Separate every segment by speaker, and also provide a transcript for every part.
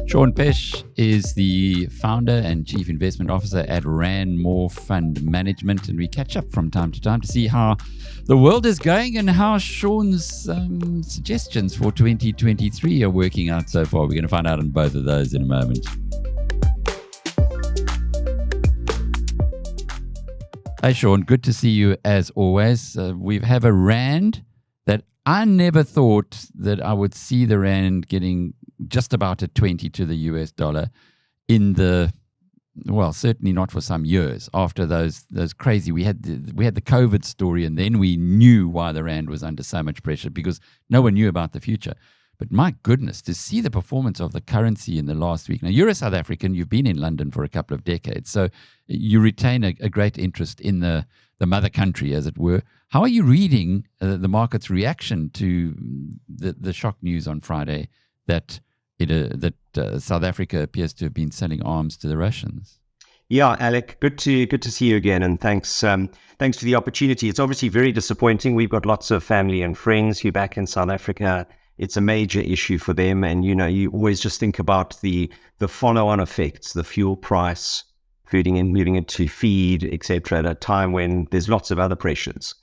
Speaker 1: Sean Peche is the founder and chief investment officer at Randmore Fund Management, and we catch up from time to time to see how the world is going and how Sean's suggestions for 2023 are working out so far. We're going to find out on both of those in a moment. Hey Sean, good to see you as always. We have a rand that I never thought that I would see the rand getting just about at 20 to the US dollar certainly not for some years after those crazy, we had the COVID story, and then we knew why the rand was under so much pressure because no one knew about the future. But my goodness, to see the performance of the currency in the last week. Now, you're a South African, you've been in London for a couple of decades, so you retain a great interest in the mother country, as it were. How are you reading the market's reaction to the shock news on Friday that South Africa appears to have been selling arms to the Russians?
Speaker 2: Yeah, Alec, good to see you again, and thanks for the opportunity. It's obviously very disappointing. We've got lots of family and friends who are back in South Africa. It's a major issue for them, and you always just think about the follow-on effects, the fuel price, moving into feed, etc. At a time when there's lots of other pressures.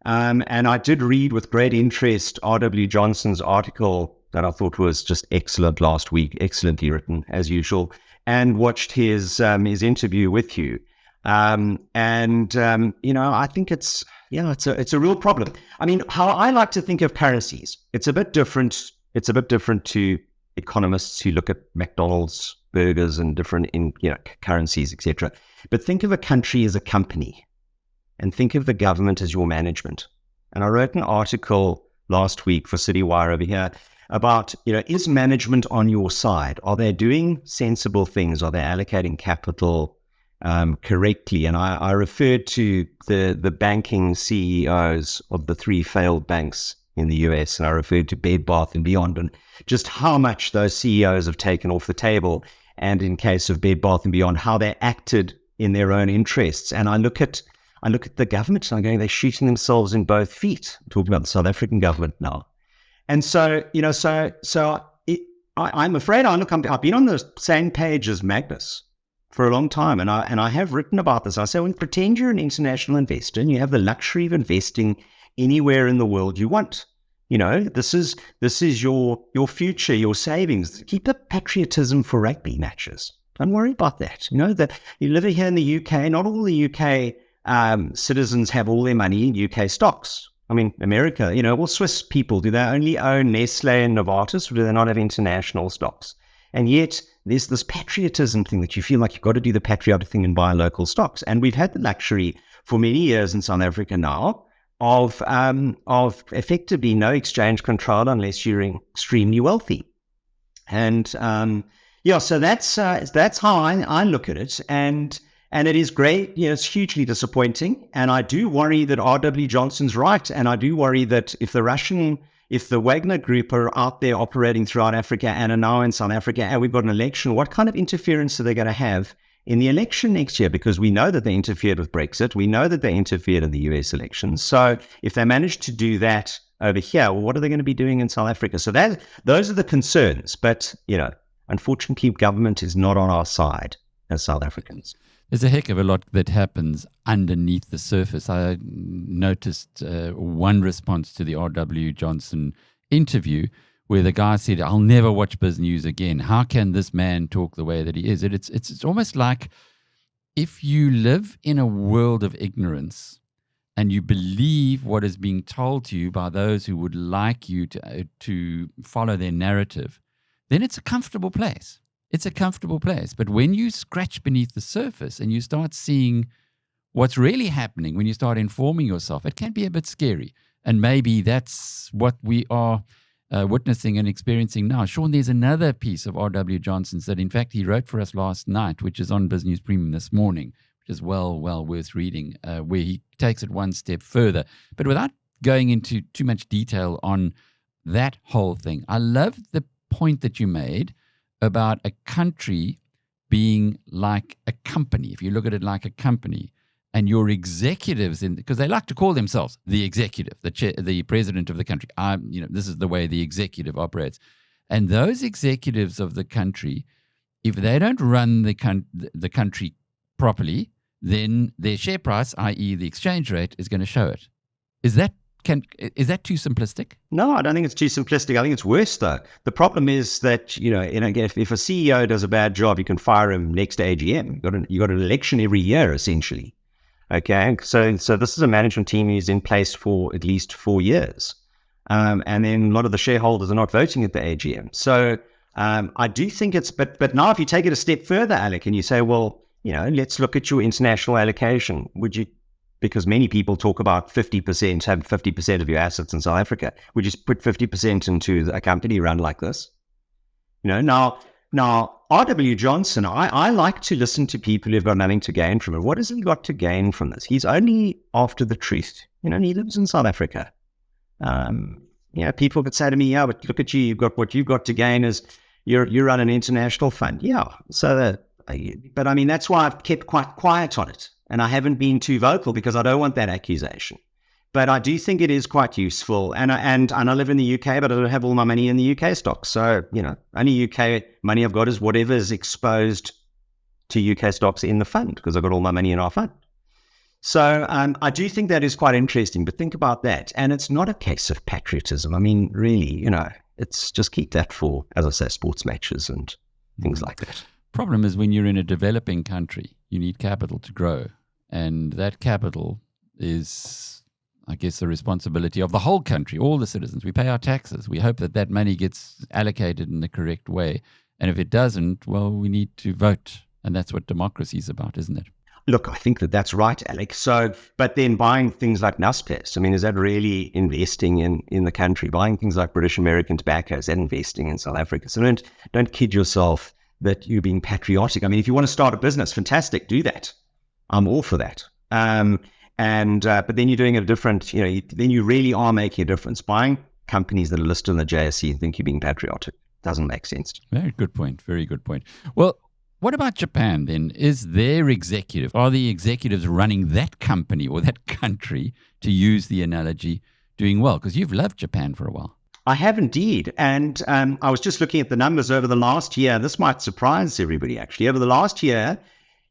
Speaker 2: And I did read with great interest R.W. Johnson's article that I thought was just excellent last week, excellently written as usual, and watched his interview with you. I think it's a real problem. I mean, how I like to think of currencies, it's a bit different. It's a bit different to economists who look at McDonald's burgers and different currencies, etc. But think of a country as a company, and think of the government as your management. And I wrote an article last week for CityWire over here about, is management on your side? Are they doing sensible things? Are they allocating capital correctly? And I referred to the banking CEOs of the 3 failed banks in the US, and I referred to Bed Bath & Beyond, and just how much those CEOs have taken off the table, and in case of Bed Bath & Beyond, how they acted in their own interests. And I look at the government and I'm going, they're shooting themselves in both feet. I'm talking about the South African government now. And so, I'm afraid I've been on the same page as Magnus for a long time, and I have written about this. I say, when pretend you're an international investor and you have the luxury of investing anywhere in the world you want. This is your future, your savings. Keep the patriotism for rugby matches. Don't worry about that. That you live here in the UK. Not all the UK citizens have all their money in UK stocks. I mean, America, Swiss people, do they only own Nestle and Novartis, or do they not have international stocks? And yet there's this patriotism thing that you feel like you've got to do the patriotic thing and buy local stocks. And we've had the luxury for many years in South Africa now of effectively no exchange control unless you're extremely wealthy. And so that's how I look at it. And it is great. It's hugely disappointing. And I do worry that R.W. Johnson's right. And I do worry that if the Wagner Group are out there operating throughout Africa and are now in South Africa, and we've got an election, what kind of interference are they going to have in the election next year? Because we know that they interfered with Brexit. We know that they interfered in the US elections. So if they manage to do that over here, well, what are they going to be doing in South Africa? So those are the concerns. But, unfortunately, government is not on our side as South Africans.
Speaker 1: There's a heck of a lot that happens underneath the surface. I noticed one response to the R.W. Johnson interview where the guy said, "I'll never watch BizNews again. How can this man talk the way that he is?" It's almost like if you live in a world of ignorance and you believe what is being told to you by those who would like you to follow their narrative, then it's a comfortable place. It's a comfortable place. But when you scratch beneath the surface and you start seeing what's really happening, when you start informing yourself, it can be a bit scary. And maybe that's what we are witnessing and experiencing now. Sean, there's another piece of R.W. Johnson's that, in fact, he wrote for us last night, which is on BizNews Premium this morning, which is well worth reading, where he takes it one step further. But without going into too much detail on that whole thing, I love the point that you made about a country being like a company. If you look at it like a company, and your executives, because they like to call themselves the executive, the president of the country. This is the way the executive operates. And those executives of the country, if they don't run the country properly, then their share price, i.e. the exchange rate, is going to show it. Is that too simplistic?
Speaker 2: No, I don't think it's too simplistic. I think it's worse, though. The problem is that, if a CEO does a bad job, you can fire him next AGM. You got an election every year, essentially. Okay, so this is a management team who's in place for at least 4 years. And then a lot of the shareholders are not voting at the AGM. So I do think but now if you take it a step further, Alec, and you say, well, let's look at your international allocation. Because many people talk about 50%, have 50% of your assets in South Africa. Would you put 50% into a company run like this? Now R.W. Johnson, I like to listen to people who've got nothing to gain from it. What has he got to gain from this? He's only after the truth. He lives in South Africa. People could say to me, yeah, but look at you, what you've got to gain is you run an international fund. Yeah. But I mean, that's why I've kept quite quiet on it. And I haven't been too vocal because I don't want that accusation. But I do think it is quite useful. And I live in the UK, but I don't have all my money in the UK stocks. So, only UK money I've got is whatever is exposed to UK stocks in the fund, because I've got all my money in our fund. So I do think that is quite interesting, but think about that. And it's not a case of patriotism. I mean, really, it's just keep that for, as I say, sports matches and things like that.
Speaker 1: Problem is when you're in a developing country, you need capital to grow. And that capital is, I guess, the responsibility of the whole country, all the citizens. We pay our taxes. We hope that money gets allocated in the correct way. And if it doesn't, well, we need to vote. And that's what democracy is about, isn't it?
Speaker 2: Look, I think that's right, Alec. So, but then buying things like Naspers, I mean, is that really investing in the country? Buying things like British American Tobacco, is that investing in South Africa? So don't kid yourself that you're being patriotic. I mean, if you want to start a business, fantastic, do that. I'm all for that. But then you're doing a different, then you really are making a difference. Buying companies that are listed on the JSE and think you're being patriotic doesn't make sense.
Speaker 1: Very good point. Very good point. Well, what about Japan then? Are the executives running that company or that country, to use the analogy, doing well? Because you've loved Japan for a while.
Speaker 2: I have indeed. And I was just looking at the numbers over the last year. This might surprise everybody, actually. Over the last year,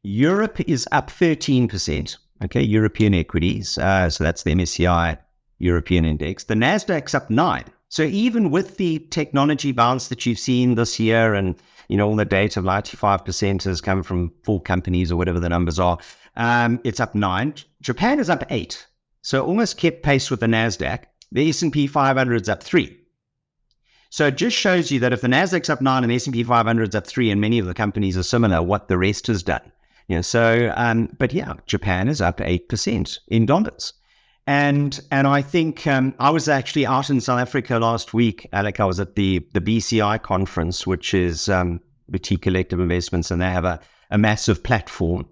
Speaker 2: Europe is up 13%. Okay, European equities. So that's the MSCI European Index. The Nasdaq's up 9%. So even with the technology bounce that you've seen this year, and all the data of 95% has come from 4 companies or whatever the numbers are, it's up 9%. Japan is up 8%. So almost kept pace with the Nasdaq. The S&P 500 is up 3%. So it just shows you that if the Nasdaq's up 9% and the S&P 500 is up 3%, and many of the companies are similar, what the rest has done. But yeah, Japan is up 8% in dollars. And I think I was actually out in South Africa last week, Alec. I was at the BCI conference, which is Boutique Collective Investments, and they have a massive platform.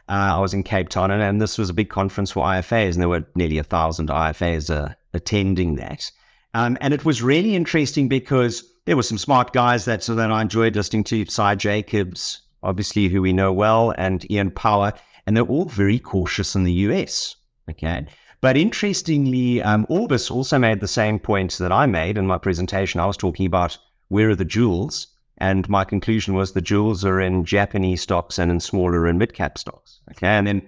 Speaker 2: I was in Cape Town, and this was a big conference for IFAs, and there were nearly 1,000 IFAs attending that. And it was really interesting because there were some smart guys that I enjoyed listening to. Cy Jacobs, obviously, who we know well, and Ian Power, and they're all very cautious in the US. Okay. But interestingly, Orbis also made the same point that I made in my presentation. I was talking about where are the jewels, and my conclusion was the jewels are in Japanese stocks and in smaller and mid-cap stocks. Okay, and then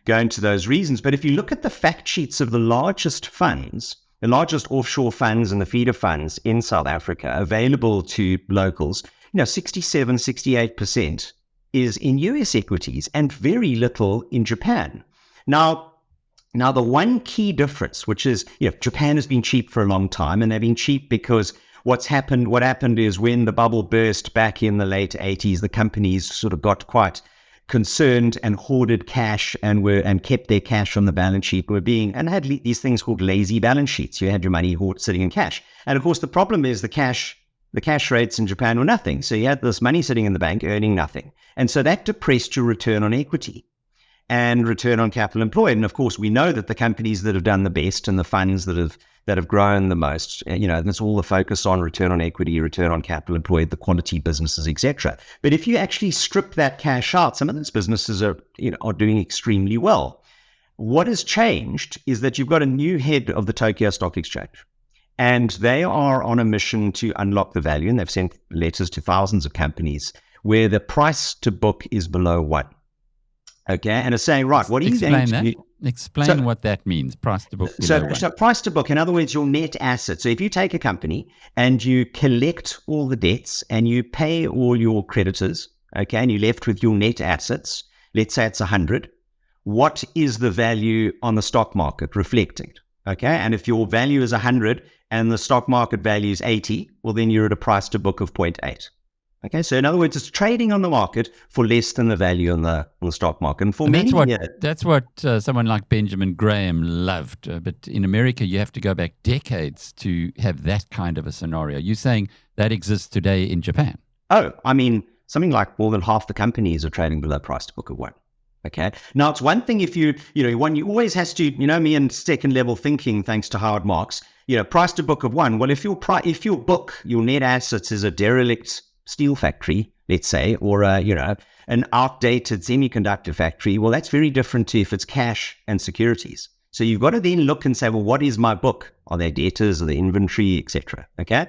Speaker 2: go into those reasons. But if you look at the fact sheets of the largest funds, the largest offshore funds and the feeder funds in South Africa available to locals, 67, 68% is in US equities and very little in Japan. Now, the one key difference, which is, Japan has been cheap for a long time, and they've been cheap because what happened is when the bubble burst back in the late 80s, the companies sort of got quite concerned and hoarded cash and kept their cash on the balance sheet, and had these things called lazy balance sheets. You had your money sitting in cash. And of course, the problem is the cash rates in Japan were nothing. So you had this money sitting in the bank earning nothing. And so that depressed your return on equity and return on capital employed. And of course, we know that the companies that have done the best and the funds that have grown the most, and it's all the focus on return on equity, return on capital employed, the quality businesses, etc. But if you actually strip that cash out, some of those businesses are doing extremely well. What has changed is that you've got a new head of the Tokyo Stock Exchange. And they are on a mission to unlock the value, and they've sent letters to thousands of companies where the price to book is below 1. Okay, and it's saying, right, what are you going to do?
Speaker 1: Explain what that means, price to book below 1.
Speaker 2: So price to book, in other words, your net asset. So if you take a company and you collect all the debts and you pay all your creditors, okay, and you're left with your net assets, let's say it's 100, what is the value on the stock market reflecting? Okay, and if your value is 100 and the stock market value is 80, well, then you're at a price to book of 0.8. Okay, so in other words, it's trading on the market for less than the value on the stock market. And for many years,
Speaker 1: that's what someone like Benjamin Graham loved. But in America, you have to go back decades to have that kind of a scenario. You're saying that exists today in Japan?
Speaker 2: Oh, I mean, something like more than half the companies are trading below price to book of 1. Okay. Now, it's one thing if you always has to, me and second level thinking, thanks to Howard Marks, price to book of 1. Well, if your book, your net assets is a derelict steel factory, let's say, or an outdated semiconductor factory, well, that's very different to if it's cash and securities. So you've got to then look and say, well, what is my book? Are there debtors? Are there inventory, etc.? Okay.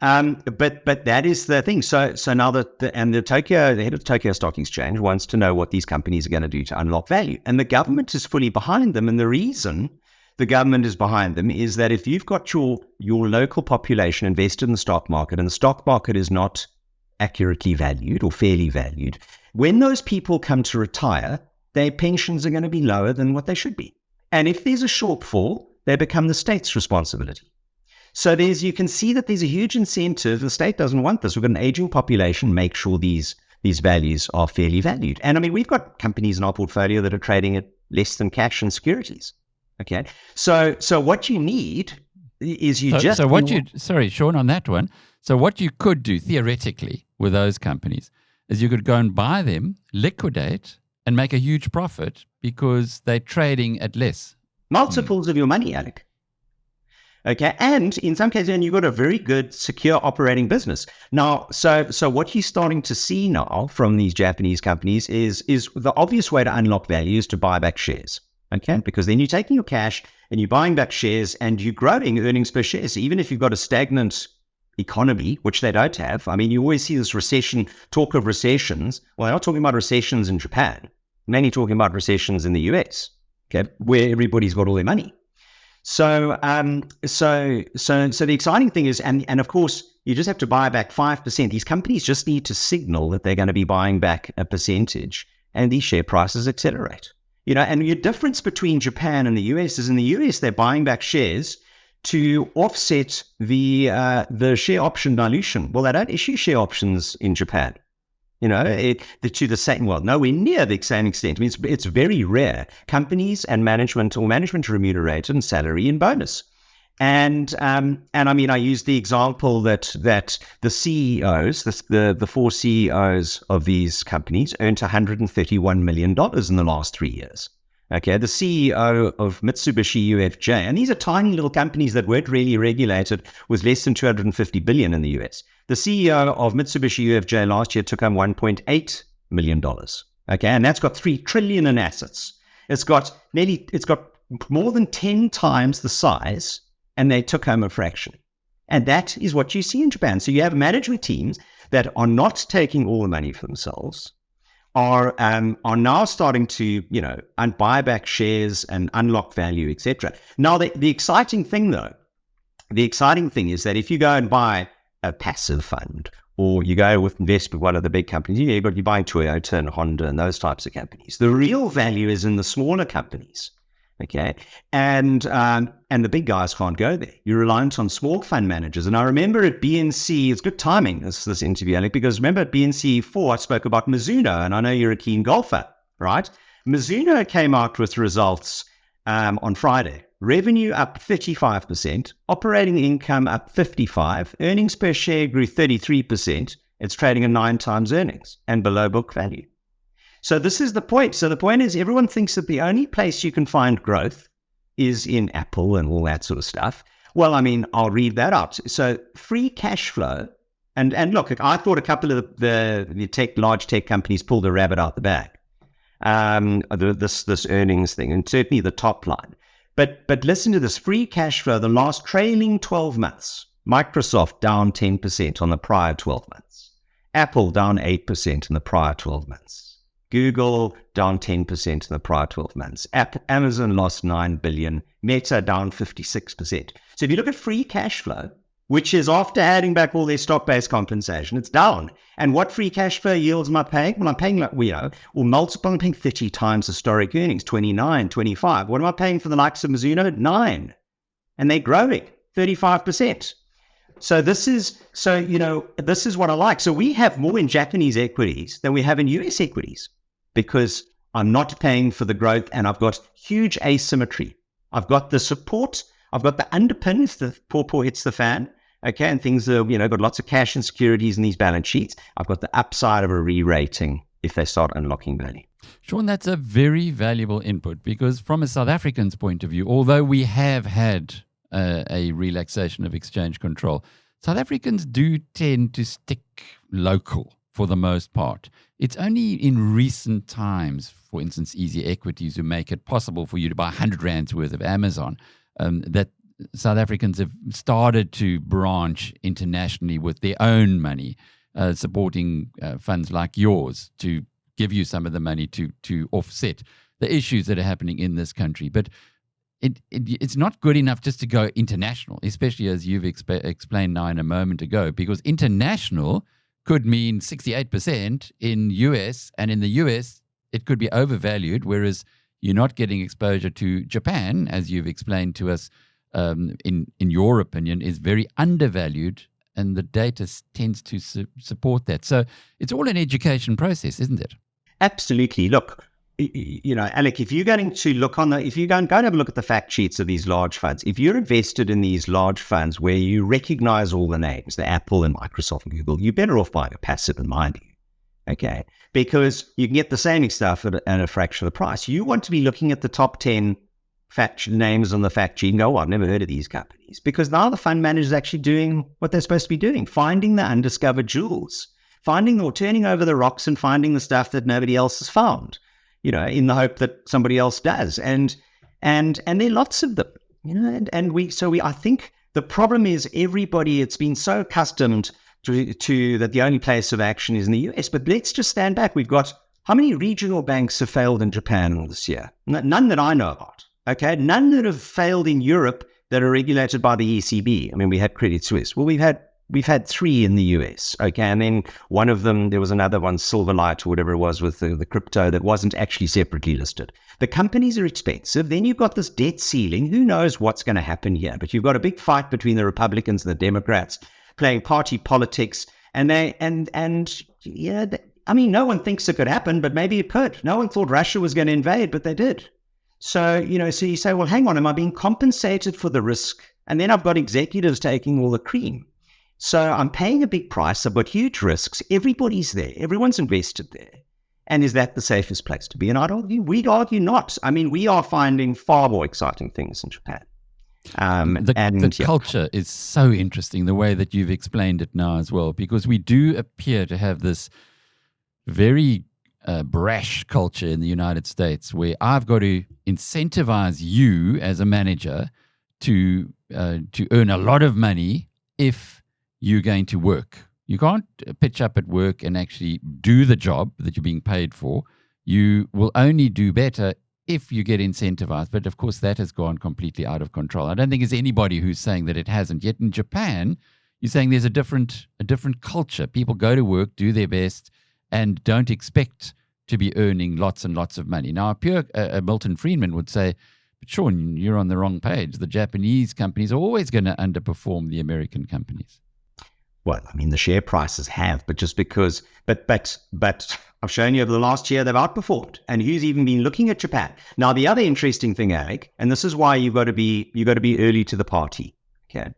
Speaker 2: But that is the thing. So now the head of Tokyo Stock Exchange wants to know what these companies are going to do to unlock value, and the government is fully behind them. And the reason the government is behind them is that if you've got your local population invested in the stock market, and the stock market is not accurately valued or fairly valued, when those people come to retire, their pensions are going to be lower than what they should be. And if there's a shortfall, they become the state's responsibility. So you can see that there's a huge incentive. The state doesn't want this. We've got an aging population. Make sure these values are fairly valued. And I mean, we've got companies in our portfolio that are trading at less than cash and securities. Okay. So what you need is
Speaker 1: sorry, Sean, on that one. So what you could do theoretically with those companies is you could go and buy them, liquidate, and make a huge profit because they're trading at less.
Speaker 2: Multiples of your money, Alec. Okay, and in some cases, you've got a very good, secure operating business. Now, so what you're starting to see now from these Japanese companies is the obvious way to unlock value is to buy back shares. Okay, because then you're taking your cash and you're buying back shares and you're growing earnings per share. So even if you've got a stagnant economy, which they don't have, I mean, you always see this talk of recessions. Well, they're not talking about recessions in Japan, mainly talking about recessions in the US, okay, where everybody's got all their money. So the exciting thing is, and of course, you just have to buy back 5%. These companies just need to signal that they're going to be buying back a percentage, and these share prices accelerate. And the difference between Japan and the US is in the US, they're buying back shares to offset the share option dilution. Well, they don't issue share options in Japan. To the same, well, nowhere near the same extent. I mean, it's very rare. Companies and management remunerated and salary and bonus. And I mean, I use the example that the CEOs, the 4 CEOs of these companies earned $131 million in the last 3 years. Okay, the CEO of Mitsubishi UFJ, and these are tiny little companies that weren't really regulated, was less than $250 billion in the US. The CEO of Mitsubishi UFJ last year took home $1.8 million. Okay, and that's got $3 trillion in assets. It's got more than 10 times the size, and they took home a fraction. And that is what you see in Japan. So you have management teams that are not taking all the money for themselves, are now starting to buy back shares and unlock value, etc. Now the exciting thing is that if you go and buy a passive fund, or you go invest with one of the big companies, you're buying Toyota and Honda and those types of companies. The real value is in the smaller companies. Okay, and the big guys can't go there. You're reliant on small fund managers. And I remember at BNC, it's good timing, this interview, Alec, because remember at BNC4, I spoke about Mizuno, and I know you're a keen golfer, right? Mizuno came out with results on Friday. Revenue up 35%, operating income up 55%, earnings per share grew 33%. It's trading at 9 times earnings and below book value. So this is the point. So the point is everyone thinks that the only place you can find growth is in Apple and all that sort of stuff. Well, I mean, I'll read that out. So free cash flow, and look, I thought a couple of the large tech companies pulled a rabbit out the bag. This earnings thing, and certainly the top line. But listen to this, free cash flow, the last trailing 12 months, Microsoft down 10% on the prior 12 months. Apple down 8% in the prior 12 months. Google down 10% in the prior 12 months. Amazon lost 9 billion. Meta down 56%. So if you look at free cash flow, which is after adding back all their stock-based compensation, it's down. And what free cash flow yields am I paying? Well, I'm paying, like, or multiple, I'm paying 30 times historic earnings, 29, 25. What am I paying for the likes of Mizuno? 9. And they're growing 35%. This is what I like. So we have more in Japanese equities than we have in US equities because I'm not paying for the growth and I've got huge asymmetry. I've got the support, I've got the underpin if the poor hits the fan, okay, and things are, got lots of cash and securities in these balance sheets. I've got the upside of a re-rating if they start unlocking value.
Speaker 1: Sean, that's a very valuable input because from a South African's point of view, although we have had a relaxation of exchange control, South Africans do tend to stick local for the most part. It's only in recent times, for instance, Easy Equities, who make it possible for you to buy 100 rands worth of Amazon, that South Africans have started to branch internationally with their own money, supporting funds like yours to give you some of the money to offset the issues that are happening in this country. But it's not good enough just to go international, especially as you've explained now in a moment ago, because international could mean 68% in US, and in the US, it could be overvalued, whereas you're not getting exposure to Japan, as you've explained to us, in your opinion, is very undervalued, and the data tends to support that. So it's all an education process, isn't it?
Speaker 2: Absolutely. Look, Alec, if you're going to look if you go and have a look at the fact sheets of these large funds, if you're invested in these large funds where you recognize all the names, the Apple and Microsoft and Google, you're better off buying a passive in my view. Okay. Because you can get the same stuff at a fraction of the price. You want to be looking at the top 10 names on the fact sheet and go, I've never heard of these companies. Because now the fund manager is actually doing what they're supposed to be doing, finding the undiscovered jewels, turning over the rocks and finding the stuff that nobody else has found, in the hope that somebody else does. And there are lots of them, I think the problem is it's been so accustomed to that the only place of action is in the US. But let's just stand back. We've got, how many regional banks have failed in Japan this year? None that I know about. Okay, none that have failed in Europe that are regulated by the ECB. I mean, we had Credit Suisse. Well, we've had 3 in the US. Okay, and then one of them, there was another one, Silverlight or whatever it was, with the crypto that wasn't actually separately listed. The companies are expensive. Then you've got this debt ceiling. Who knows what's going to happen here? But you've got a big fight between the Republicans and the Democrats, playing party politics, no one thinks it could happen, but maybe it could. No one thought Russia was going to invade, but they did. So, so you say, well, hang on, am I being compensated for the risk? And then I've got executives taking all the cream. So I'm paying a big price. I've got huge risks. Everybody's there. Everyone's invested there. And is that the safest place to be? And we'd argue not. I mean, we are finding far more exciting things in Japan.
Speaker 1: The culture is so interesting, the way that you've explained it now as well, because we do appear to have this very brash culture in the United States where I've got to incentivize you as a manager to earn a lot of money if you're going to work. You can't pitch up at work and actually do the job that you're being paid for. You will only do better if you get incentivized. But of course, that has gone completely out of control. I don't think there's anybody who's saying that it hasn't. Yet in Japan, you're saying there's a different culture. People go to work, do their best, and don't expect to be earning lots and lots of money. Now, Milton Friedman would say, but Sean, you're on the wrong page. The Japanese companies are always going to underperform the American companies.
Speaker 2: Well, I mean, the share prices have, but just because, but I've shown you over the last year, they've outperformed. And who's even been looking at Japan? Now, the other interesting thing, Alec, and this is why you've got to be early to the party, okay,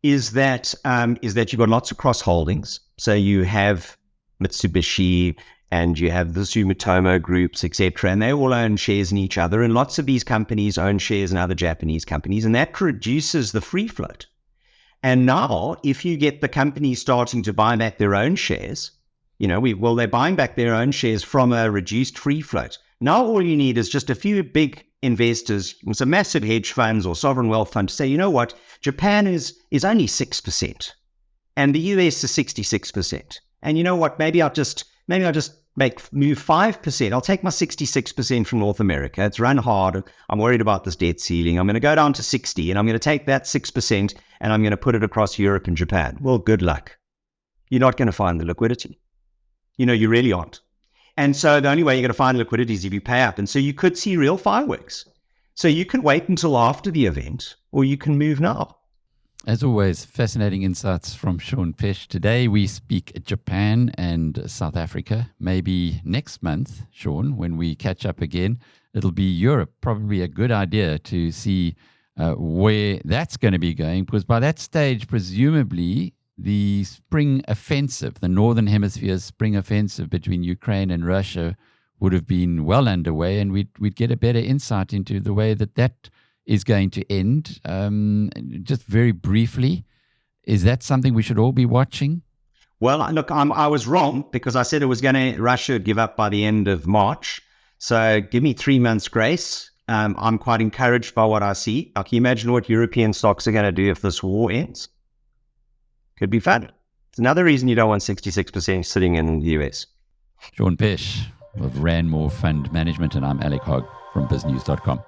Speaker 2: is that you've got lots of cross holdings. So you have Mitsubishi and you have the Sumitomo groups, etc., and they all own shares in each other. And lots of these companies own shares in other Japanese companies, and that reduces the free float. And now, if you get the companies starting to buy back their own shares, they're buying back their own shares from a reduced free float. Now, all you need is just a few big investors, some massive hedge funds or sovereign wealth funds, say, you know what, Japan is only 6%, and the US is 66%. And you know what, maybe I'll just move 5%. I'll take my 66% from North America. It's run hard. I'm worried about this debt ceiling. I'm going to go down to 60, and I'm going to take that 6% and I'm going to put it across Europe and Japan. Well, good luck. You're not going to find the liquidity. You really aren't. And so the only way you're going to find liquidity is if you pay up. And so you could see real fireworks. So you can wait until after the event, or you can move now.
Speaker 1: As always, fascinating insights from Sean Peche. Today we speak Japan and South Africa. Maybe next month, Sean, when we catch up again, it'll be Europe. Probably a good idea to see where that's going to be going, because by that stage, presumably, the spring offensive, the Northern Hemisphere's spring offensive between Ukraine and Russia would have been well underway, and we'd get a better insight into the way that is going to end. Just very briefly, is that something we should all be watching?
Speaker 2: Well, look, I was wrong, because I said Russia would give up by the end of March. So give me 3 months grace. I'm quite encouraged by what I see. Can you imagine what European stocks are going to do if this war ends? Could be fun. It's another reason you don't want 66% sitting in the US.
Speaker 1: Sean Peche of Ranmore Fund Management, and I'm Alec Hogg from BizNews.com.